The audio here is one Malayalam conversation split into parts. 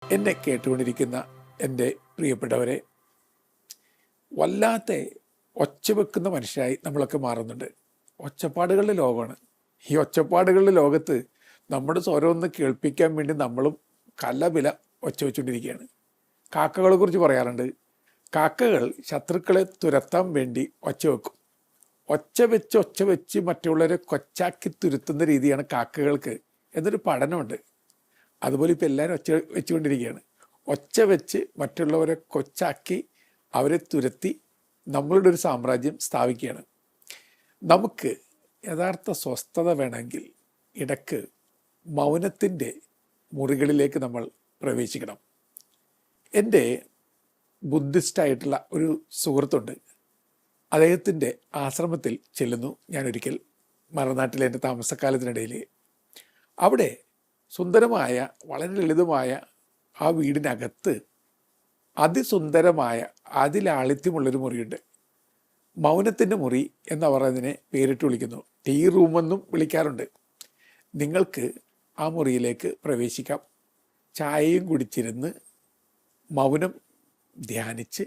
എന്നെ കേട്ടുകൊണ്ടിരിക്കുന്ന എൻ്റെ പ്രിയപ്പെട്ടവരെ, വല്ലാത്ത ഒച്ച വെക്കുന്ന മനുഷ്യരായി നമ്മളൊക്കെ മാറുന്നുണ്ട്. ഒച്ചപ്പാടുകളുടെ ലോകമാണ്. ഈ ഒച്ചപ്പാടുകളുടെ ലോകത്ത് നമ്മുടെ സ്വരം ഒന്ന് കേൾപ്പിക്കാൻ വേണ്ടി നമ്മളും കലപില ഒച്ച വെച്ചുകൊണ്ടിരിക്കുകയാണ്. കാക്കകളെ കുറിച്ച് പറയാറുണ്ട്. കാക്കകൾ ശത്രുക്കളെ തുരത്താൻ വേണ്ടി ഒച്ച വെക്കും. ഒച്ച വെച്ച് മറ്റുള്ളവരെ കൊച്ചാക്കി തുരുത്തുന്ന രീതിയാണ് കാക്കകൾക്ക് എന്നൊരു പഠനമുണ്ട്. അതുപോലെ ഇപ്പോൾ എല്ലാവരും ഒച്ച വെച്ചുകൊണ്ടിരിക്കുകയാണ്. ഒച്ച വെച്ച് മറ്റുള്ളവരെ കൊച്ചാക്കി അവരെ തുരത്തി നമ്മളുടെ ഒരു സാമ്രാജ്യം സ്ഥാപിക്കുകയാണ്. നമുക്ക് യഥാർത്ഥ സ്വസ്ഥത വേണമെങ്കിൽ ഇടയ്ക്ക് മൗനത്തിൻ്റെ മുറികളിലേക്ക് നമ്മൾ പ്രവേശിക്കണം. എൻ്റെ ബുദ്ധിസ്റ്റായിട്ടുള്ള ഒരു സുഹൃത്തുണ്ട്. അദ്ദേഹത്തിൻ്റെ ആശ്രമത്തിൽ ചെല്ലുന്നു ഞാനൊരിക്കൽ, മറുനാട്ടിലെ എൻ്റെ താമസക്കാലത്തിനിടയിൽ. അവിടെ സുന്ദരമായ, വളരെ ലളിതമായ ആ വീടിനകത്ത് അതിസുന്ദരമായ, അതിലാളിത്യമുള്ളൊരു മുറിയുണ്ട്. മൗനത്തിൻ്റെ മുറി എന്നവർ അതിനെ പേരിട്ട് വിളിക്കുന്നു. ടീ റൂമെന്നും വിളിക്കാറുണ്ട്. നിങ്ങൾക്ക് ആ മുറിയിലേക്ക് പ്രവേശിക്കാം. ചായയും കുടിച്ചിരുന്ന് മൗനം ധ്യാനിച്ച്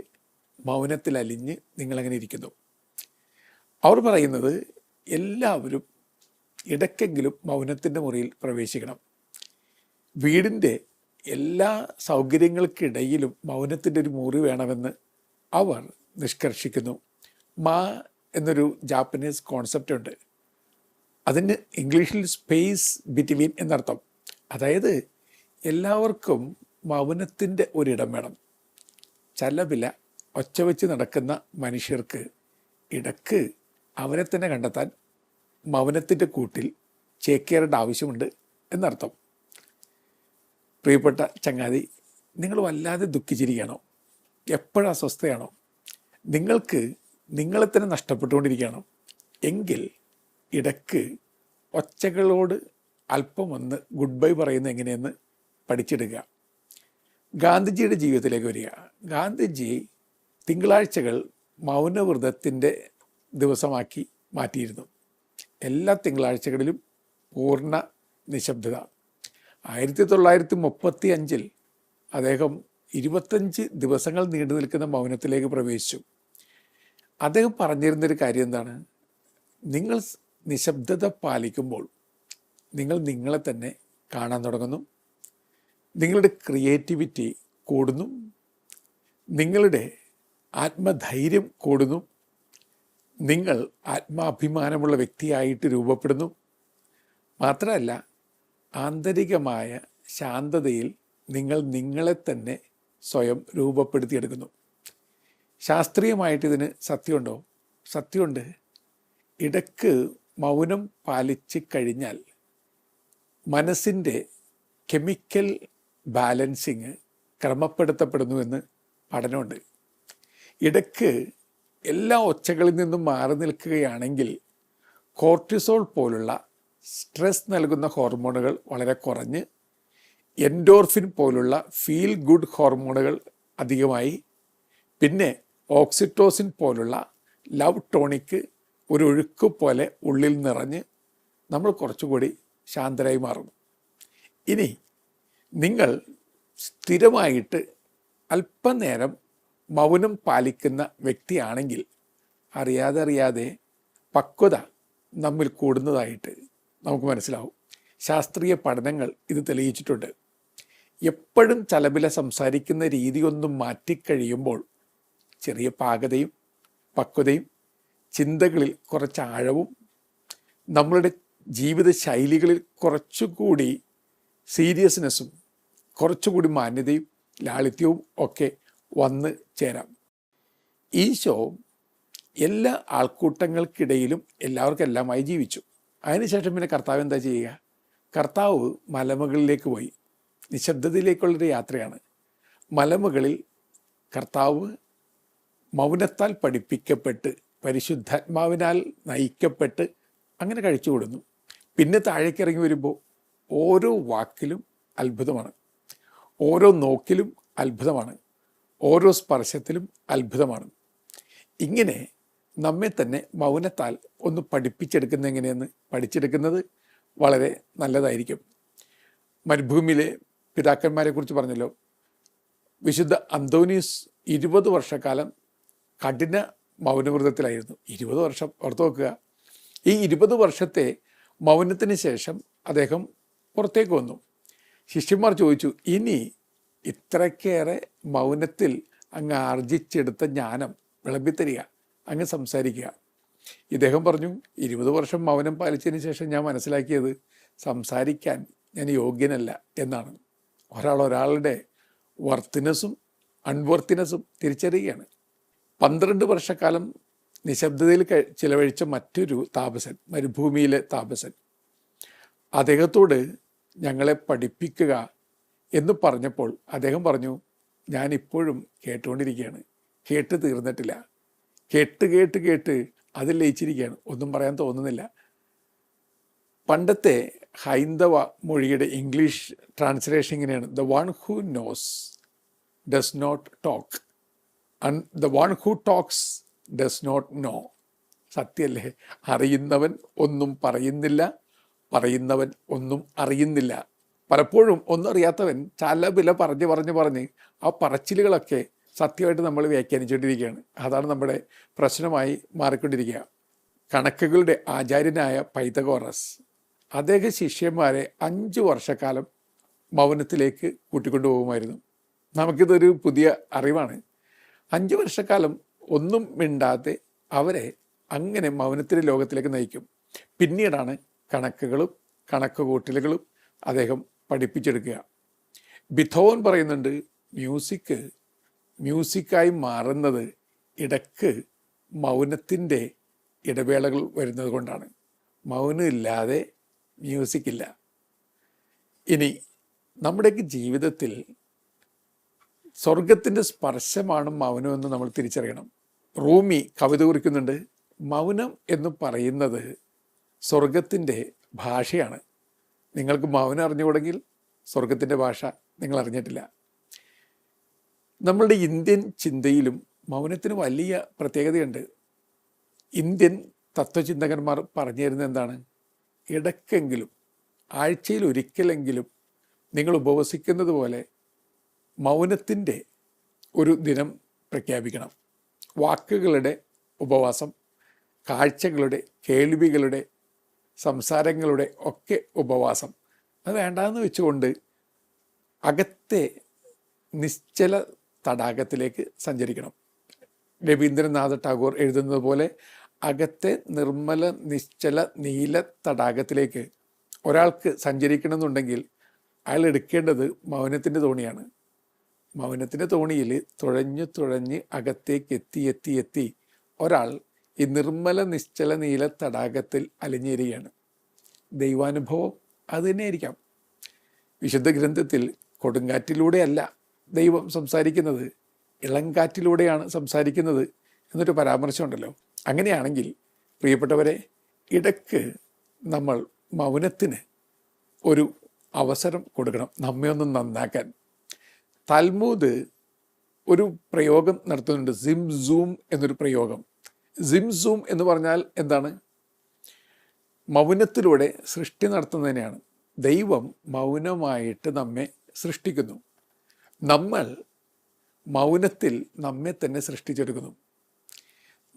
മൗനത്തിലലിഞ്ഞ് നിങ്ങളങ്ങനെ ഇരിക്കുന്നു. അവർ പറയുന്നത് എല്ലാവരും ഇടയ്ക്കെങ്കിലും മൗനത്തിൻ്റെ മുറിയിൽ പ്രവേശിക്കണം. വീടിൻ്റെ എല്ലാ സൗകര്യങ്ങൾക്കിടയിലും മൗനത്തിൻ്റെ ഒരു മുറി വേണമെന്ന് അവർ നിഷ്കർഷിക്കുന്നു. മാ എന്നൊരു ജാപ്പനീസ് കോൺസെപ്റ്റ് ഉണ്ട്. അതിന് ഇംഗ്ലീഷിൽ സ്പേസ് ബിറ്റ്വീൻ എന്നർത്ഥം. അതായത് എല്ലാവർക്കും മൗനത്തിൻ്റെ ഒരിടം വേണം. ചലപില ഒച്ച വെച്ച് നടക്കുന്ന മനുഷ്യർക്ക് ഇടക്ക് അവരെ തന്നെ കണ്ടെത്താൻ മൗനത്തിൻ്റെ കൂട്ടിൽ ചേക്കേറേണ്ട ആവശ്യമുണ്ട് എന്നർത്ഥം. പ്രിയപ്പെട്ട ചങ്ങാതി, നിങ്ങൾ വല്ലാതെ ദുഃഖിച്ചിരിക്കുകയാണോ? എപ്പോഴും അസ്വസ്ഥയാണോ? നിങ്ങൾക്ക് നിങ്ങളെ തന്നെ നഷ്ടപ്പെട്ടുകൊണ്ടിരിക്കുകയാണോ? എങ്കിൽ ഇടക്ക് ഒച്ചകളോട് അല്പം ഒന്ന് ഗുഡ് ബൈ പറയുന്നത് എങ്ങനെയെന്ന് പഠിച്ചെടുക്കുക. ഗാന്ധിജിയുടെ ജീവിതത്തിലേക്ക് വരിക. ഗാന്ധിജി തിങ്കളാഴ്ചകൾ മൗനവ്രതത്തിൻ്റെ ദിവസമാക്കി മാറ്റിയിരുന്നു. എല്ലാ തിങ്കളാഴ്ചകളിലും പൂർണ്ണ നിശബ്ദത. 1935 അദ്ദേഹം 25 ദിവസങ്ങൾ നീണ്ടു നിൽക്കുന്ന മൗനത്തിലേക്ക് പ്രവേശിച്ചു. അദ്ദേഹം പറഞ്ഞിരുന്നൊരു കാര്യം എന്താണ്? നിങ്ങൾ നിശബ്ദത പാലിക്കുമ്പോൾ നിങ്ങൾ നിങ്ങളെ തന്നെ കാണാൻ തുടങ്ങുന്നു. നിങ്ങളുടെ ക്രിയേറ്റിവിറ്റി കൂടുന്നു. നിങ്ങളുടെ ആത്മധൈര്യം കൂടുന്നു. നിങ്ങൾ ആത്മാഭിമാനമുള്ള വ്യക്തിയായിട്ട് രൂപപ്പെടുന്നു. മാത്രമല്ല, ആന്തരികമായ ശാന്തതയിൽ നിങ്ങൾ നിങ്ങളെ തന്നെ സ്വയം രൂപപ്പെടുത്തിയെടുക്കുന്നു. ശാസ്ത്രീയമായിട്ട് ഇതിന് സത്യമുണ്ടോ? സത്യമുണ്ട്. ഇടയ്ക്ക് മൗനം പാലിച്ച് കഴിഞ്ഞാൽ മനസ്സിൻ്റെ കെമിക്കൽ ബാലൻസിങ് ക്രമപ്പെടുത്തപ്പെടുന്നുവെന്ന് പഠനമുണ്ട്. ഇടയ്ക്ക് എല്ലാ ഒച്ചകളിൽ നിന്നും മാറി നിൽക്കുകയാണെങ്കിൽ കോർട്ടിസോൾ പോലുള്ള സ്ട്രെസ് നൽകുന്ന ഹോർമോണുകൾ വളരെ കുറഞ്ഞ് എൻഡോർഫിൻ പോലുള്ള ഫീൽ ഗുഡ് ഹോർമോണുകൾ അധികമായി, പിന്നെ ഓക്സിറ്റോസിൻ പോലുള്ള ലവ് ടോണിക്ക് ഒരു ഒഴുക്ക് പോലെ ഉള്ളിൽ നിറഞ്ഞ് നമ്മൾ കുറച്ചുകൂടി ശാന്തരായി മാറുന്നു. ഇനി നിങ്ങൾ സ്ഥിരമായിട്ട് അല്പനേരം മൗനം പാലിക്കുന്ന വ്യക്തിയാണെങ്കിൽ അറിയാതെ പക്വത നമ്മിൽ കൂടുന്നതായിട്ട് നമുക്ക് മനസ്സിലാവും. ശാസ്ത്രീയ പഠനങ്ങൾ ഇത് തെളിയിച്ചിട്ടുണ്ട്. എപ്പോഴും ചലപില സംസാരിക്കുന്ന രീതിയൊന്നും മാറ്റിക്കഴിയുമ്പോൾ ചെറിയ പാകതയും പക്വതയും ചിന്തകളിൽ കുറച്ച് ആഴവും നമ്മളുടെ ജീവിത ശൈലികളിൽ കുറച്ചുകൂടി സീരിയസ്നെസ്സും കുറച്ചുകൂടി മാന്യതയും ലാളിത്യവും ഒക്കെ വന്ന് ചേരാം. ഈശോ എല്ലാ ആൾക്കൂട്ടങ്ങൾക്കിടയിലും എല്ലാവർക്കും എല്ലാമായി ജീവിച്ചു. അതിനുശേഷം പിന്നെ കർത്താവ് എന്താ ചെയ്യുക? കർത്താവ് മലമുകളിലേക്ക് പോയി. നിശബ്ദതയിലേക്കുള്ളൊരു യാത്രയാണ്. മലമുകളിൽ കർത്താവ് മൗനത്താൽ പഠിപ്പിക്കപ്പെട്ട് പരിശുദ്ധാത്മാവിനാൽ നയിക്കപ്പെട്ട് അങ്ങനെ കഴിച്ചു കൊടുന്നു. പിന്നെ താഴേക്ക് ഇറങ്ങി വരുമ്പോൾ ഓരോ വാക്കിലും അത്ഭുതമാണ്, ഓരോ നോക്കിലും അത്ഭുതമാണ്, ഓരോ സ്പർശത്തിലും അത്ഭുതമാണ്. ഇങ്ങനെ നമ്മെ തന്നെ മൗനത്താൽ ഒന്ന് പഠിപ്പിച്ചെടുക്കുന്ന എങ്ങനെയെന്ന് പഠിച്ചെടുക്കുന്നത് വളരെ നല്ലതായിരിക്കും. മരുഭൂമിയിലെ പിതാക്കന്മാരെ കുറിച്ച് പറഞ്ഞല്ലോ. വിശുദ്ധ അന്തോനീസ് 20 വർഷക്കാലം കഠിന മൗനവ്രതത്തിലായിരുന്നു. 20 വർഷം ഓർത്ത് നോക്കുക. ഈ 20 വർഷത്തെ മൗനത്തിന് ശേഷം അദ്ദേഹം പുറത്തേക്ക് വന്നു. ശിഷ്യന്മാർ ചോദിച്ചു, ഇനി ഇത്രയ്ക്കേറെ മൗനത്തിൽ അങ്ങ് ആർജിച്ചെടുത്ത ജ്ഞാനം വിളമ്പിത്തരിക, അങ്ങ് സംസാരിക്കുക. ഇദ്ദേഹം പറഞ്ഞു, 20 വർഷം മൗനം പാലിച്ചതിന് ശേഷം ഞാൻ മനസ്സിലാക്കിയത് സംസാരിക്കാൻ ഞാൻ യോഗ്യനല്ല എന്നാണ്. ഒരാളുടെ വർത്തിനെസ്സും അൺവർത്തിനെസ്സും തിരിച്ചറിയുകയാണ്. 12 വർഷക്കാലം നിശബ്ദതയിൽ ചിലവഴിച്ച മറ്റൊരു താപസൻ, മരുഭൂമിയിലെ താപസൻ, അദ്ദേഹത്തോട് ഞങ്ങളെ പഠിപ്പിക്കുക എന്ന് പറഞ്ഞപ്പോൾ അദ്ദേഹം പറഞ്ഞു, ഞാനിപ്പോഴും കേട്ടുകൊണ്ടിരിക്കുകയാണ്, കേട്ട് തീർന്നിട്ടില്ല, കേട്ട് കേട്ട് കേട്ട് അതിൽ ലയിച്ചിരിക്കുകയാണ്, ഒന്നും പറയാൻ തോന്നുന്നില്ല. പണ്ടത്തെ ഹൈന്ദവ മൊഴിയുടെ ഇംഗ്ലീഷ് ട്രാൻസ്ലേഷൻ ഇങ്ങനെയാണ്: the one who knows does not talk and the one who talks does not know. സത്യമല്ലേ? അറിയുന്നവൻ ഒന്നും പറയുന്നില്ല, പറയുന്നവൻ ഒന്നും അറിയുന്നില്ല. പലപ്പോഴും ഒന്നും അറിയാത്തവൻ ചലപില പറഞ്ഞ് ആ പറച്ചിലുകളൊക്കെ സത്യമായിട്ട് നമ്മൾ വ്യാഖ്യാനിച്ചുകൊണ്ടിരിക്കുകയാണ്. അതാണ് നമ്മുടെ പ്രശ്നമായി മാറിക്കൊണ്ടിരിക്കുക. കണക്കുകളുടെ ആചാര്യനായ പൈതഗോറസ് അദ്ദേഹം ശിഷ്യന്മാരെ 5 വർഷക്കാലം മൗനത്തിലേക്ക് കൂട്ടിക്കൊണ്ടുപോകുമായിരുന്നു. നമുക്കിതൊരു പുതിയ അറിവാണ്. 5 വർഷക്കാലം ഒന്നും മിണ്ടാതെ അവരെ അങ്ങനെ മൗനത്തിൻ്റെ ലോകത്തിലേക്ക് നയിക്കും. പിന്നീടാണ് കണക്കുകളും കണക്കുകൂട്ടലുകളും അദ്ദേഹം പഠിപ്പിച്ചെടുക്കുക. ബിഥോവൻ പറയുന്നുണ്ട്, മ്യൂസിക്കായി മാറുന്നത് ഇടയ്ക്ക് മൗനത്തിൻ്റെ ഇടവേളകൾ വരുന്നത് കൊണ്ടാണ്. മൗനം ഇല്ലാതെ മ്യൂസിക്കില്ല. ഇനി നമ്മുടെയൊക്കെ ജീവിതത്തിൽ സ്വർഗത്തിൻ്റെ സ്പർശമാണ് മൗനമെന്ന് നമ്മൾ തിരിച്ചറിയണം. റൂമി കവിത കുറിക്കുന്നുണ്ട്, മൗനം എന്ന് പറയുന്നത് സ്വർഗത്തിൻ്റെ ഭാഷയാണ്. നിങ്ങൾക്ക് മൗനം അറിഞ്ഞുകൂടെങ്കിൽ സ്വർഗത്തിൻ്റെ ഭാഷ നിങ്ങൾ അറിഞ്ഞിട്ടില്ല. നമ്മളുടെ ഇന്ത്യൻ ചിന്തയിലും മൗനത്തിന് വലിയ പ്രത്യേകതയുണ്ട്. ഇന്ത്യൻ തത്വചിന്തകന്മാർ പറഞ്ഞു തരുന്നത് എന്താണ്? ഇടയ്ക്കെങ്കിലും, ആഴ്ചയിൽ ഒരിക്കലെങ്കിലും നിങ്ങൾ ഉപവസിക്കുന്നത് പോലെ മൗനത്തിൻ്റെ ഒരു ദിനം പ്രഖ്യാപിക്കണം. വാക്കുകളുടെ ഉപവാസം, കാഴ്ചകളുടെ, കേൾവികളുടെ, സംസാരങ്ങളുടെ ഒക്കെ ഉപവാസം, അത് വേണ്ടാന്ന് വെച്ചുകൊണ്ട് അകത്തെ നിശ്ചല തടാകത്തിലേക്ക് സഞ്ചരിക്കണം. രവീന്ദ്രനാഥ ടാഗോർ എഴുതുന്നത് പോലെ അകത്തെ നിർമ്മല നിശ്ചല നീല തടാകത്തിലേക്ക് ഒരാൾക്ക് സഞ്ചരിക്കണമെന്നുണ്ടെങ്കിൽ അയാൾ എടുക്കേണ്ടത് മൗനത്തിൻ്റെ തോണിയാണ്. മൗനത്തിൻ്റെ തോണിയിൽ തുഴഞ്ഞ് അകത്തേക്ക് എത്തി ഒരാൾ ഈ നിർമ്മല നിശ്ചല നീല തടാകത്തിൽ അലിഞ്ഞേരുകയാണ്. ദൈവാനുഭവം അത് തന്നെയായിരിക്കാം. വിശുദ്ധ ഗ്രന്ഥത്തിൽ കൊടുങ്കാറ്റിലൂടെയല്ല ദൈവം സംസാരിക്കുന്നത്, ഇളങ്കാറ്റിലൂടെയാണ് സംസാരിക്കുന്നത് എന്നൊരു പരാമർശമുണ്ടല്ലോ. അങ്ങനെയാണെങ്കിൽ പ്രിയപ്പെട്ടവരെ, ഇടയ്ക്ക് നമ്മൾ മൗനത്തിന് ഒരു അവസരം കൊടുക്കണം, നമ്മെ ഒന്ന് നന്നാക്കാൻ. തൽമൂദ് ഒരു പ്രയോഗം നടത്തുന്നുണ്ട്, സിംസൂം എന്നൊരു പ്രയോഗം. സിംസൂം എന്ന് പറഞ്ഞാൽ എന്താണ്? മൗനത്തിലൂടെ സൃഷ്ടി നടത്തുന്നതിനെയാണ്. ദൈവം മൗനമായിട്ട് നമ്മെ സൃഷ്ടിക്കുന്നു. നമ്മൾ മൗനത്തിൽ നമ്മെ തന്നെ സൃഷ്ടിച്ചെടുക്കുന്നു.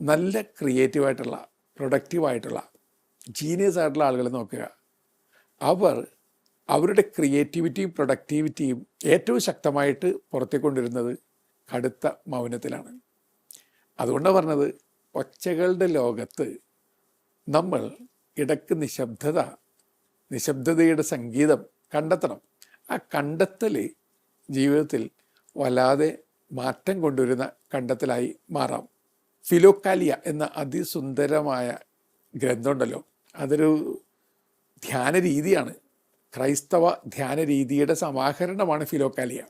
നല്ല ക്രിയേറ്റീവായിട്ടുള്ള, പ്രൊഡക്റ്റീവായിട്ടുള്ള, ജീനിയസ് ആയിട്ടുള്ള ആളുകളെ നോക്കുക. അവർ അവരുടെ ക്രിയേറ്റിവിറ്റിയും പ്രൊഡക്റ്റിവിറ്റിയും ഏറ്റവും ശക്തമായിട്ട് പുറത്തേക്ക് കൊണ്ടുവരുന്നത് കടുത്ത മൗനത്തിലാണ്. അതുകൊണ്ടാണ് പറഞ്ഞത്, ഒച്ചകളുടെ ലോകത്ത് നമ്മൾ ഇടയ്ക്ക് നിശബ്ദതയുടെ സംഗീതം കണ്ടെത്തണം. ആ കണ്ടെത്തൽ ജീവിതത്തിൽ വല്ലാതെ മാറ്റം കൊണ്ടുവരുന്ന കണ്ടെത്തലായി മാറാം. ഫിലോക്കാലിയ എന്ന അതിസുന്ദരമായ ഗ്രന്ഥമുണ്ടല്ലോ, അതൊരു ധ്യാന രീതിയാണ്. ക്രൈസ്തവ ധ്യാന രീതിയുടെ സമാഹരണമാണ് ഫിലോക്കാലിയ.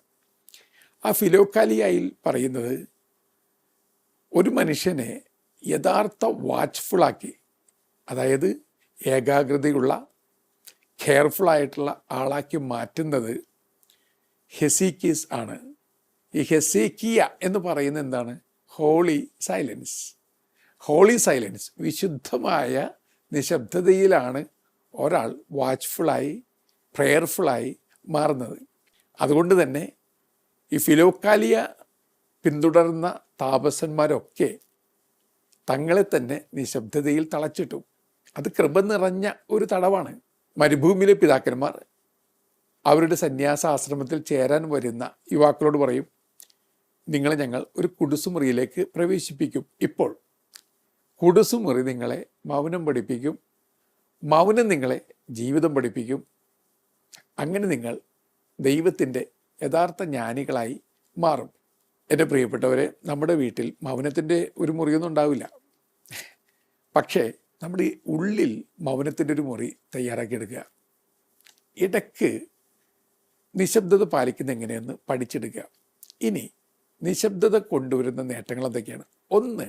ആ ഫിലോക്കാലിയയിൽ പറയുന്നത്, ഒരു മനുഷ്യനെ യഥാർത്ഥ വാച്ച്ഫുള്ളാക്കി, അതായത് ഏകാഗ്രതയുള്ള, കെയർഫുള്ളായിട്ടുള്ള ആളാക്കി മാറ്റുന്നത് ഹെസീക്കീസ് ആണ്. ഈ ഹെസേക്കിയ എന്ന് പറയുന്നത് എന്താണ്? Holy silence. ഹോളി സൈലൻസ്, വിശുദ്ധമായ നിശബ്ദതയിലാണ് ഒരാൾ വാച്ച്ഫുള്ളായി, പ്രെയർഫുള്ളായി മാറുന്നത്. അതുകൊണ്ട് തന്നെ ഈ ഫിലോക്കാലിയ പിന്തുടർന്ന താപസന്മാരൊക്കെ തങ്ങളെ തന്നെ നിശബ്ദതയിൽ തളച്ചിട്ടു. അത് കൃപ നിറഞ്ഞ ഒരു തടവാണ്. മരുഭൂമിയിലെ പിതാക്കന്മാർ അവരുടെ സന്യാസാശ്രമത്തിൽ ചേരാൻ വരുന്ന യുവാക്കളോട് പറയും, നിങ്ങളെ ഞങ്ങൾ ഒരു കുടുസുമുറിയിലേക്ക് പ്രവേശിപ്പിക്കും. ഇപ്പോൾ കുടുസുമുറി നിങ്ങളെ മൗനം പഠിപ്പിക്കും, മൗനം നിങ്ങളെ ജീവിതം പഠിപ്പിക്കും. അങ്ങനെ നിങ്ങൾ ദൈവത്തിൻ്റെ യഥാർത്ഥ ജ്ഞാനികളായി മാറും. എൻ്റെ പ്രിയപ്പെട്ടവരെ, നമ്മുടെ വീട്ടിൽ മൗനത്തിൻ്റെ ഒരു മുറിയൊന്നും ഉണ്ടാവില്ല. പക്ഷേ നമ്മുടെ ഉള്ളിൽ മൗനത്തിൻ്റെ ഒരു മുറി തയ്യാറാക്കിയെടുക്കുക. ഇടയ്ക്ക് നിശബ്ദത പാലിക്കുന്ന എങ്ങനെയെന്ന് പഠിച്ചെടുക്കുക. ഇനി നിശബ്ദത കൊണ്ടുവരുന്ന നേട്ടങ്ങൾ എന്തൊക്കെയാണ്? ഒന്ന്,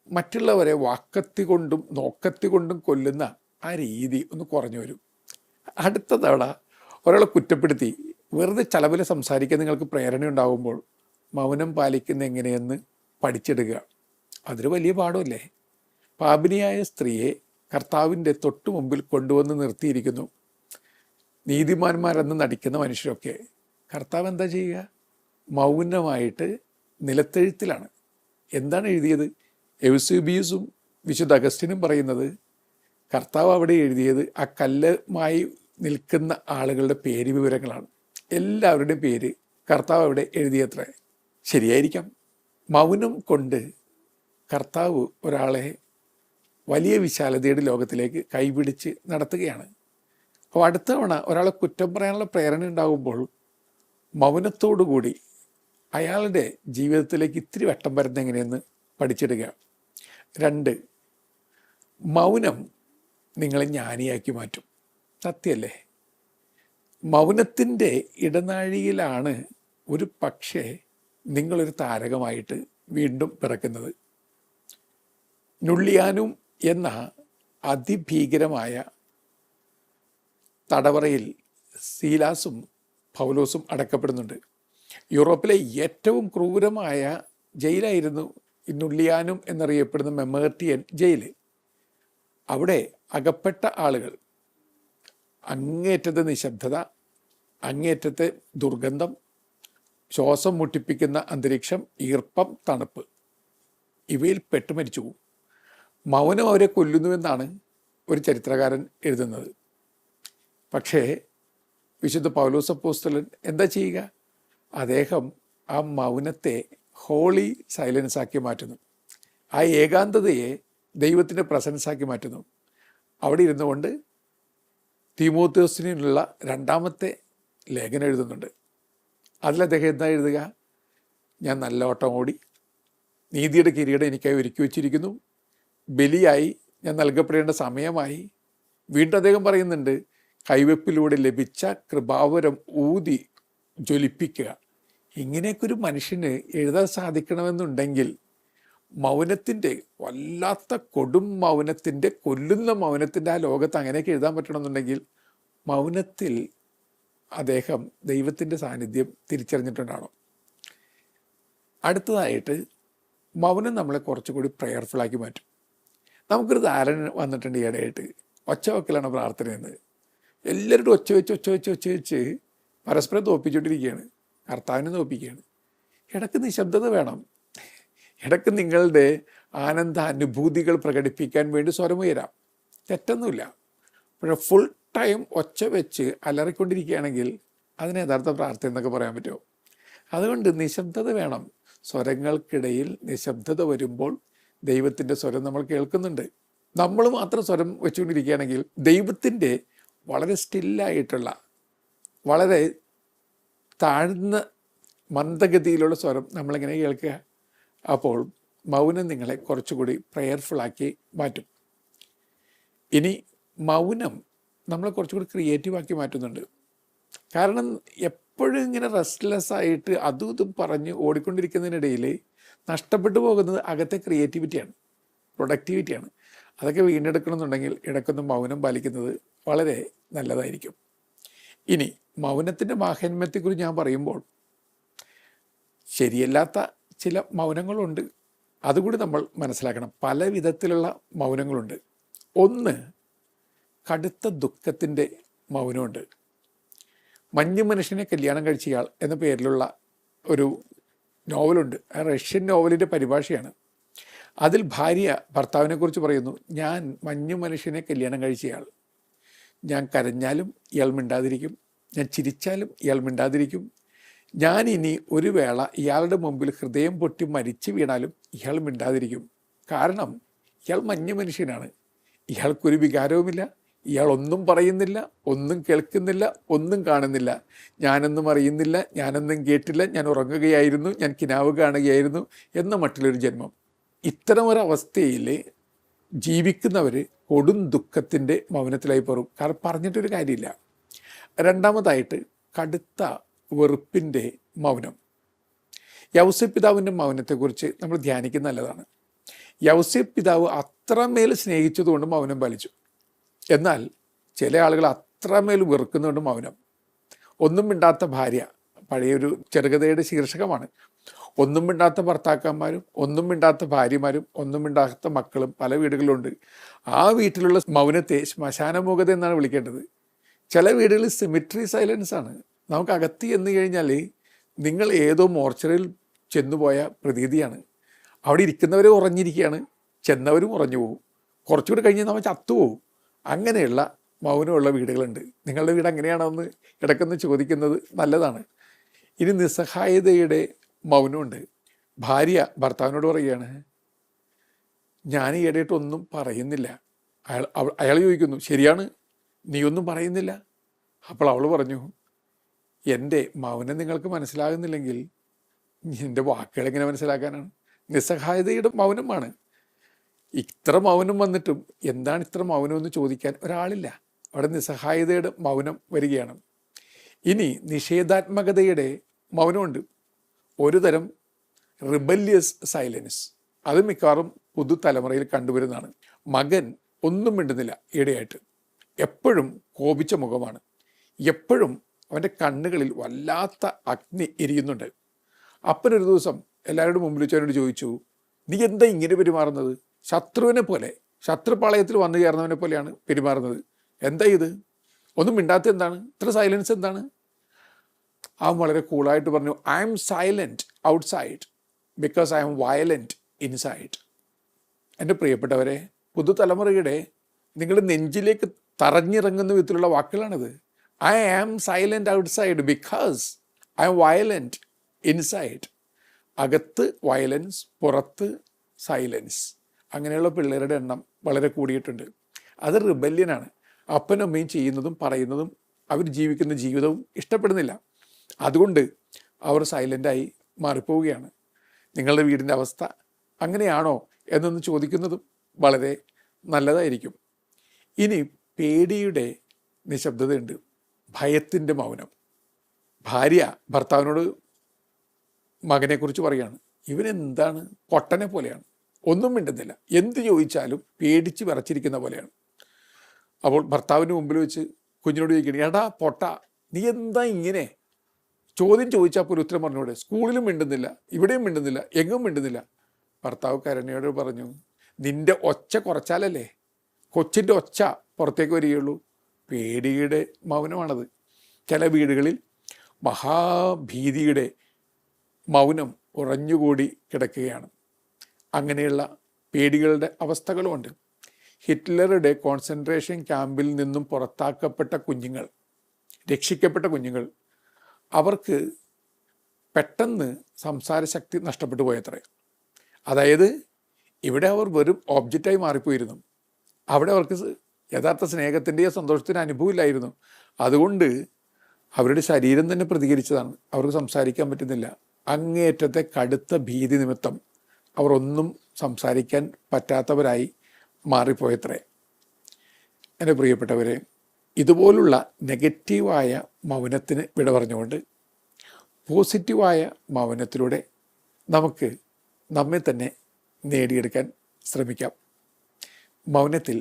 മറ്റുള്ളവരെ വാക്കത്തി കൊണ്ടും നോക്കത്തി കൊണ്ടും കൊല്ലുന്ന ആ രീതി ഒന്ന് കുറഞ്ഞു വരും. അടുത്ത തവണ ഒരാളെ കുറ്റപ്പെടുത്തി വെറുതെ ചലവിൽ സംസാരിക്കാൻ നിങ്ങൾക്ക് പ്രേരണ ഉണ്ടാകുമ്പോൾ മൗനം പാലിക്കുന്ന എങ്ങനെയെന്ന് പഠിച്ചെടുക്കുക. അതൊരു വലിയ പാഠമല്ലേ? പാപിനിയായ സ്ത്രീയെ കർത്താവിൻ്റെ തൊട്ടു മുമ്പിൽ കൊണ്ടുവന്ന് നിർത്തിയിരിക്കുന്നു. നീതിമാന്മാരെന്ന് നടിക്കുന്ന മനുഷ്യരൊക്കെ കർത്താവ് എന്താ ചെയ്യുക? മൗനമായിട്ട് നിലത്തെഴുത്തിലാണ്. എന്താണ് എഴുതിയത്? എവ്സേബിയൂസും വിശുദ്ധ അഗസ്റ്റിനും പറയുന്നത് കർത്താവ് അവിടെ എഴുതിയത് ആ കല്ലുമായി നിൽക്കുന്ന ആളുകളുടെ പേര് വിവരങ്ങളാണ്. എല്ലാവരുടെയും പേര് കർത്താവ് അവിടെ എഴുതിയത്രേ. ശരിയായിരിക്കാം. മൗനം കൊണ്ട് കർത്താവ് ഒരാളെ വലിയ വിശാലതയുടെ ലോകത്തിലേക്ക് കൈപിടിച്ച് നടത്തുകയാണ്. അപ്പോൾ അടുത്ത തവണ ഒരാളെ കുറ്റം പറയാനുള്ള പ്രേരണ ഉണ്ടാകുമ്പോൾ മൗനത്തോടുകൂടി അയാളുടെ ജീവിതത്തിലേക്ക് ഇത്തിരി വെട്ടം വരുന്ന എങ്ങനെയെന്ന് പഠിച്ചെടുക്കുക. 2, മൗനം നിങ്ങളെ ജ്ഞാനിയാക്കി മാറ്റും. സത്യമല്ലേ? മൗനത്തിൻ്റെ ഇടനാഴിയിലാണ് ഒരു പക്ഷേ നിങ്ങളൊരു താരകമായിട്ട് വീണ്ടും പിറക്കുന്നത്. നുള്ളിയാനും എന്ന അതിഭീകരമായ തടവറയിൽ സീലാസും പൗലോസും അടക്കപ്പെടുന്നുണ്ട്. യൂറോപ്പിലെ ഏറ്റവും ക്രൂരമായ ജയിലായിരുന്നു നുള്ളിയാനും എന്നറിയപ്പെടുന്ന മെമേർട്ടിയൻ ജയിൽ. അവിടെ അകപ്പെട്ട ആളുകൾ അങ്ങേറ്റത്തെ നിശബ്ദത, അങ്ങേറ്റത്തെ ദുർഗന്ധം, ശ്വാസം മുട്ടിപ്പിക്കുന്ന അന്തരീക്ഷം, ഈർപ്പം, തണുപ്പ്, ഇവയിൽ പെട്ടു മരിച്ചു പോകും. മൗനം അവരെ കൊല്ലുന്നുവെന്നാണ് ഒരു ചരിത്രകാരൻ എഴുതുന്നത്. പക്ഷേ വിശുദ്ധ പൗലോസ് അപ്പോസ്തലൻ എന്താ ചെയ്യുക? അദ്ദേഹം ആ മൗനത്തെ ഹോളി സൈലൻസ് ആക്കി മാറ്റുന്നു. ആ ഏകാന്തതയെ ദൈവത്തിൻ്റെ പ്രസൻസാക്കി മാറ്റുന്നു. അവിടെ ഇരുന്നു കൊണ്ട് തീമോഥെയോസിനുള്ള 2ാമത്തെ ലേഖനം എഴുതുന്നുണ്ട്. അതിൽ അദ്ദേഹം എന്താ എഴുതുക? ഞാൻ നല്ല ഓട്ടം ഓടി, നീതിയുടെ കിരീടം എനിക്കായി ഒരുക്കി വച്ചിരിക്കുന്നു, ബലിയായി ഞാൻ നൽകപ്പെടേണ്ട സമയമായി. വീണ്ടും അദ്ദേഹം പറയുന്നുണ്ട്, കൈവെപ്പിലൂടെ ലഭിച്ച കൃപാവരം ഊതി ജ്വലിപ്പിക്കുക. ഇങ്ങനെയൊക്കെ ഒരു മനുഷ്യന് എഴുതാൻ സാധിക്കണമെന്നുണ്ടെങ്കിൽ മൗനത്തിൻ്റെ വല്ലാത്ത കൊടും മൗനത്തിൻ്റെ, കൊല്ലുന്ന മൗനത്തിൻ്റെ ആ ലോകത്ത് അങ്ങനെയൊക്കെ എഴുതാൻ പറ്റണമെന്നുണ്ടെങ്കിൽ മൗനത്തിൽ അദ്ദേഹം ദൈവത്തിൻ്റെ സാന്നിധ്യം തിരിച്ചറിഞ്ഞിട്ടുണ്ടാണോ? അടുത്തതായിട്ട് മൗനം നമ്മളെ കുറച്ചുകൂടി പ്രയർഫുള്ളാക്കി മാറ്റും. നമുക്കൊരു ധാരണ വന്നിട്ടുണ്ട് ഈയിടെയായിട്ട്, ഒച്ചവെക്കലാണ് പ്രാർത്ഥനയെന്ന്. എല്ലാവരും ഒച്ച വെച്ച് പരസ്പരം തോപ്പിച്ചുകൊണ്ടിരിക്കുകയാണ്, കർത്താവിനെ തോപ്പിക്കുകയാണ്. ഇടയ്ക്ക് നിശബ്ദത വേണം. ഇടയ്ക്ക് നിങ്ങളുടെ ആനന്ദ അനുഭൂതികൾ പ്രകടിപ്പിക്കാൻ വേണ്ടി സ്വരമുയരാം, തെറ്റൊന്നുമില്ല. പക്ഷേ ഫുൾ ടൈം ഒച്ച വെച്ച് അലറിക്കൊണ്ടിരിക്കുകയാണെങ്കിൽ അതിന് യഥാർത്ഥ പ്രാർത്ഥന എന്നൊക്കെ പറയാൻ പറ്റുമോ? അതുകൊണ്ട് നിശബ്ദത വേണം. സ്വരങ്ങൾക്കിടയിൽ നിശബ്ദത വരുമ്പോൾ ദൈവത്തിൻ്റെ സ്വരം നമ്മൾ കേൾക്കുന്നുണ്ട്. നമ്മൾ മാത്രം സ്വരം വെച്ചുകൊണ്ടിരിക്കുകയാണെങ്കിൽ ദൈവത്തിൻ്റെ വളരെ സ്റ്റില്ലായിട്ടുള്ള, വളരെ താഴ്ന്ന മന്ദഗതിയിലുള്ള സ്വരം നമ്മളെങ്ങനെ കേൾക്കുക? അപ്പോൾ മൗനം നിങ്ങളെ കുറച്ചുകൂടി പ്രയർഫുള്ളാക്കി മാറ്റും. ഇനി മൗനം നമ്മളെ കുറച്ചുകൂടി ക്രിയേറ്റീവാക്കി മാറ്റുന്നുണ്ട്. കാരണം എപ്പോഴും ഇങ്ങനെ റെസ്റ്റ്ലെസ് ആയിട്ട് അതും ഇതും പറഞ്ഞ് ഓടിക്കൊണ്ടിരിക്കുന്നതിനിടയിൽ നഷ്ടപ്പെട്ടു പോകുന്നത് അകത്തെ ക്രിയേറ്റിവിറ്റിയാണ്, പ്രൊഡക്ടിവിറ്റിയാണ്. അതൊക്കെ വീണ്ടെടുക്കണമെന്നുണ്ടെങ്കിൽ ഇടയ്ക്കൊന്ന് മൗനം പാലിക്കുന്നത് വളരെ നല്ലതായിരിക്കും. ഇനി മൗനത്തിൻ്റെ മാഹാത്മ്യത്തെക്കുറിച്ച് ഞാൻ പറയുമ്പോൾ ശരിയല്ലാത്ത ചില മൗനങ്ങളുണ്ട്, അതുകൂടി നമ്മൾ മനസ്സിലാക്കണം. പല വിധത്തിലുള്ള മൗനങ്ങളുണ്ട്. ഒന്ന്, കടുത്ത ദുഃഖത്തിൻ്റെ മൗനമുണ്ട്. മഞ്ഞു മനുഷ്യനെ കല്യാണം കഴിച്ചയാൾ എന്ന പേരിലുള്ള ഒരു നോവലുണ്ട്. ആ റഷ്യൻ നോവലിൻ്റെ പരിഭാഷയാണ്. അതിൽ ഭാര്യ ഭർത്താവിനെക്കുറിച്ച് പറയുന്നു, ഞാൻ മഞ്ഞു മനുഷ്യനെ കല്യാണം കഴിച്ചയാൾ. ഞാൻ കരഞ്ഞാലും ഇയാൾ മിണ്ടാതിരിക്കും, ഞാൻ ചിരിച്ചാലും ഇയാൾ മിണ്ടാതിരിക്കും, ഞാൻ ഇനി ഒരു വേള ഇയാളുടെ മുമ്പിൽ ഹൃദയം പൊട്ടി മരിച്ചു വീണാലും ഇയാൾ മിണ്ടാതിരിക്കും. കാരണം ഇയാൾ മഞ്ഞു മനുഷ്യനാണ്. ഇയാൾക്കൊരു വികാരവുമില്ല, ഇയാൾ ഒന്നും പറയുന്നില്ല, ഒന്നും കേൾക്കുന്നില്ല, ഒന്നും കാണുന്നില്ല. ഞാനൊന്നും അറിയുന്നില്ല, ഞാനൊന്നും കേട്ടില്ല, ഞാൻ ഉറങ്ങുകയായിരുന്നു, ഞാൻ കിനാവ് കാണുകയായിരുന്നു എന്ന മറ്റുള്ളൊരു ജന്മം. ഇത്തരമൊരവസ്ഥയിൽ ജീവിക്കുന്നവർ കൊടും ദുഃഖത്തിൻ്റെ മൗനത്തിലായി പോകും. കാരണം പറഞ്ഞിട്ടൊരു കാര്യമില്ല. രണ്ടാമതായിട്ട് കടുത്ത വെറുപ്പിൻ്റെ മൗനം. യൗസേപ്പ് പിതാവിൻ്റെ മൗനത്തെക്കുറിച്ച് നമ്മൾ ധ്യാനിക്കുന്ന നല്ലതാണ്. യൗസേപ്പ് പിതാവ് അത്രമേൽ സ്നേഹിച്ചതുകൊണ്ട് മൗനം പാലിച്ചു. എന്നാൽ ചില ആളുകൾ അത്രമേൽ വെറുക്കുന്നതുകൊണ്ട് മൗനം. ഒന്നും മിണ്ടാത്ത ഭാര്യ പഴയൊരു ചെറുകഥയുടെ ശീർഷകമാണ്. ഒന്നും മിണ്ടാത്ത ഭർത്താക്കന്മാരും ഒന്നും മിണ്ടാത്ത ഭാര്യമാരും ഒന്നും മിണ്ടാത്ത മക്കളും പല വീടുകളിലുണ്ട്. ആ വീട്ടിലുള്ള മൗനത്തെ ശ്മശാനമൂകത എന്നാണ് വിളിക്കേണ്ടത്. ചില വീടുകളിൽ സിമിട്രി സൈലൻസ് ആണ്. നമുക്ക് അകത്ത് ചെന്ന് കഴിഞ്ഞാൽ നിങ്ങൾ ഏതോ മോർച്ചറിയിൽ ചെന്നുപോയ പ്രതീതിയാണ്. അവിടെ ഇരിക്കുന്നവരെ ഉറഞ്ഞിരിക്കുകയാണ്, ചെന്നവരും ഉറഞ്ഞു പോകും. കുറച്ചുകൂടി കഴിഞ്ഞ് നമ്മൾ ചത്തുപോകും. അങ്ങനെയുള്ള മൗനമുള്ള വീടുകളുണ്ട്. നിങ്ങളുടെ വീട് അങ്ങനെയാണോയെന്ന് ഇടയ്ക്കൊന്ന് ചോദിക്കുന്നത് നല്ലതാണ്. ഇനി നിസ്സഹായതയുടെ മൗനമുണ്ട്. ഭാര്യ ഭർത്താവിനോട് പറയുകയാണ്, ഞാൻ ഈയിടെയായിട്ടൊന്നും പറയുന്നില്ല. അയാൾ ചോദിക്കുന്നു, ശരിയാണ്, നീ ഒന്നും പറയുന്നില്ല. അപ്പോൾ അവൾ പറഞ്ഞു, എൻ്റെ മൗനം നിങ്ങൾക്ക് മനസ്സിലാകുന്നില്ലെങ്കിൽ എൻ്റെ വാക്കുകൾ എങ്ങനെ മനസ്സിലാക്കാനാണ്? നിസ്സഹായതയുടെ മൗനമാണ്. ഇത്ര മൗനം വന്നിട്ടും എന്താണ് ഇത്ര മൗനം എന്ന് ചോദിക്കാൻ ഒരാളില്ല. അവിടെ നിസ്സഹായതയുടെ മൗനം വരികയാണ്. ഇനി നിഷേധാത്മകതയുടെ മൗനമുണ്ട്. ഒരു തരം റിബല്യസ് സൈലൻസ്. അത് മിക്കവാറും പുതുതലമുറയിൽ കണ്ടുവരുന്നതാണ്. മകൻ ഒന്നും മിണ്ടുന്നില്ല ഈയിടെയായിട്ട്. എപ്പോഴും കോപിച്ച മുഖമാണ്. എപ്പോഴും അവൻ്റെ കണ്ണുകളിൽ വല്ലാത്ത അഗ്നി എരിയുന്നുണ്ട്. അപ്പനൊരു ദിവസം എല്ലാവരുടെ മുമ്പിൽ വെച്ച് അവനോട് ചോദിച്ചു, നീ എന്താ ഇങ്ങനെ പെരുമാറുന്നത്? ശത്രുവിനെ പോലെ, ശത്രുപാളയത്തിൽ വന്നു ചേർന്നവനെ പോലെയാണ് പെരുമാറുന്നത്. എന്താ ഇത്? ഒന്നും മിണ്ടാത്ത എന്താണ്? ഇത്ര സൈലൻസ് എന്താണ്? അവൻ വളരെ കൂളായിട്ട് പറഞ്ഞു, I am silent outside because I am violent inside. എൻ്റെ പ്രിയപ്പെട്ടവരെ, പുതുതലമുറയുടെ നിങ്ങളുടെ നെഞ്ചിലേക്ക് തറഞ്ഞിറങ്ങുന്ന വിധത്തിലുള്ള വാക്കുകളാണിത്. I am silent outside because I am violent inside. അകത്ത് വയലൻസ്, പുറത്ത് സൈലൻസ്. അങ്ങനെയുള്ള പിള്ളേരുടെ എണ്ണം വളരെ കൂടിയിട്ടുണ്ട്. അത് റിബല്യനാണ്. അപ്പനും അമ്മയും ചെയ്യുന്നതും പറയുന്നതും അവർ ജീവിക്കുന്ന ജീവിതവും ഇഷ്ടപ്പെടുന്നില്ല. അതുകൊണ്ട് അവർ സൈലൻ്റായി മാറിപ്പോവുകയാണ്. നിങ്ങളുടെ വീടിൻ്റെ അവസ്ഥ അങ്ങനെയാണോ എന്നൊന്ന് ചോദിക്കുന്നതും വളരെ നല്ലതായിരിക്കും. ഇനി പേടിയുടെ നിശബ്ദതയുണ്ട്, ഭയത്തിൻ്റെ മൗനം. ഭാര്യ ഭർത്താവിനോട് മകനെക്കുറിച്ച് പറയുകയാണ്, ഇവനെന്താണ് പൊട്ടനെ പോലെയാണ്, ഒന്നും മിണ്ടുന്നില്ല, എന്ത് ചോദിച്ചാലും പേടിച്ച് വിറച്ചിരിക്കുന്ന പോലെയാണ്. അപ്പോൾ ഭർത്താവിൻ്റെ മുമ്പിൽ വെച്ച് കുഞ്ഞിനോട് ചോദിക്കണം, എടാ പൊട്ട, നീ എന്താ ഇങ്ങനെ? ചോദ്യം ചോദിച്ചാൽ പോലും ഉത്തരം പറഞ്ഞൂടെ? സ്കൂളിലും മിണ്ടുന്നില്ല, ഇവിടെയും മിണ്ടുന്നില്ല, എങ്ങും മിണ്ടുന്നില്ല. ഭർത്താവ് കരുണയോട് പറഞ്ഞു, നിന്റെ ഒച്ച കുറച്ചാലല്ലേ കൊച്ചിൻ്റെ ഒച്ച പുറത്തേക്ക് വരികയുള്ളൂ. പേടിയുടെ മൗനമാണത്. ചില വീടുകളിൽ മഹാഭീതിയുടെ മൗനം ഉറഞ്ഞുകൂടി കിടക്കുകയാണ്. അങ്ങനെയുള്ള പേടികളുടെ അവസ്ഥകളുമുണ്ട്. ഹിറ്റ്ലറുടെ കോൺസെൻട്രേഷൻ ക്യാമ്പിൽ നിന്നും പുറത്താക്കപ്പെട്ട കുഞ്ഞുങ്ങൾ, രക്ഷിക്കപ്പെട്ട കുഞ്ഞുങ്ങൾ, അവർക്ക് പെട്ടെന്ന് സംസാരശക്തി നഷ്ടപ്പെട്ടു പോയത്രേ. അതായത് ഇവിടെ അവർ വെറും ഓബ്ജക്റ്റായി മാറിപ്പോയിരുന്നു. അവിടെ അവർക്ക് യഥാർത്ഥ സ്നേഹത്തിൻ്റെയോ സന്തോഷത്തിൻ്റെ അനുഭവമില്ലായിരുന്നു. അതുകൊണ്ട് അവരുടെ ശരീരം തന്നെ പ്രതികരിച്ചതാണ്. അവർക്ക് സംസാരിക്കാൻ പറ്റുന്നില്ല. അങ്ങേയറ്റത്തെ കടുത്ത ഭീതി നിമിത്തം അവർ ഒന്നും സംസാരിക്കാൻ പറ്റാത്തവരായി മാറിപ്പോയത്രേ. എൻ്റെ പ്രിയപ്പെട്ടവരെ, ഇതുപോലുള്ള നെഗറ്റീവായ മൗനത്തിന് വിട പറഞ്ഞുകൊണ്ട് പോസിറ്റീവായ മൗനത്തിലൂടെ നമുക്ക് നമ്മെ തന്നെ നേടിയെടുക്കാൻ ശ്രമിക്കാം. മൗനത്തിൽ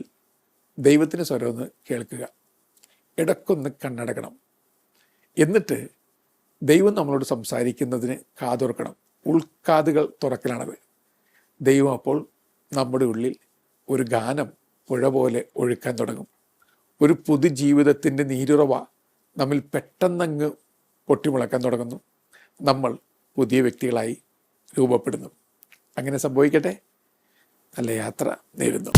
ദൈവത്തിൻ്റെ സ്വരമൊന്ന് കേൾക്കുക, ഇടയ്ക്കൊന്ന് കണ്ണടക്കണം. എന്നിട്ട് ദൈവം നമ്മളോട് സംസാരിക്കുന്നതിന് കാതോർക്കണം. ഉൾക്കാതുകൾ തുറക്കലാണത്. ദൈവം അപ്പോൾ നമ്മുടെ ഉള്ളിൽ ഒരു ഗാനം പുഴ പോലെ ഒഴുക്കാൻ തുടങ്ങും. ഒരു പുതുജീവിതത്തിൻ്റെ നീരുറവ നമ്മിൽ പെട്ടെന്നങ്ങ് പൊട്ടിമുളക്കാൻ തുടങ്ങുന്നു. നമ്മൾ പുതിയ വ്യക്തികളായി രൂപപ്പെടുന്നു. അങ്ങനെ സംഭവിക്കട്ടെ. നല്ല യാത്ര നേരുന്നു.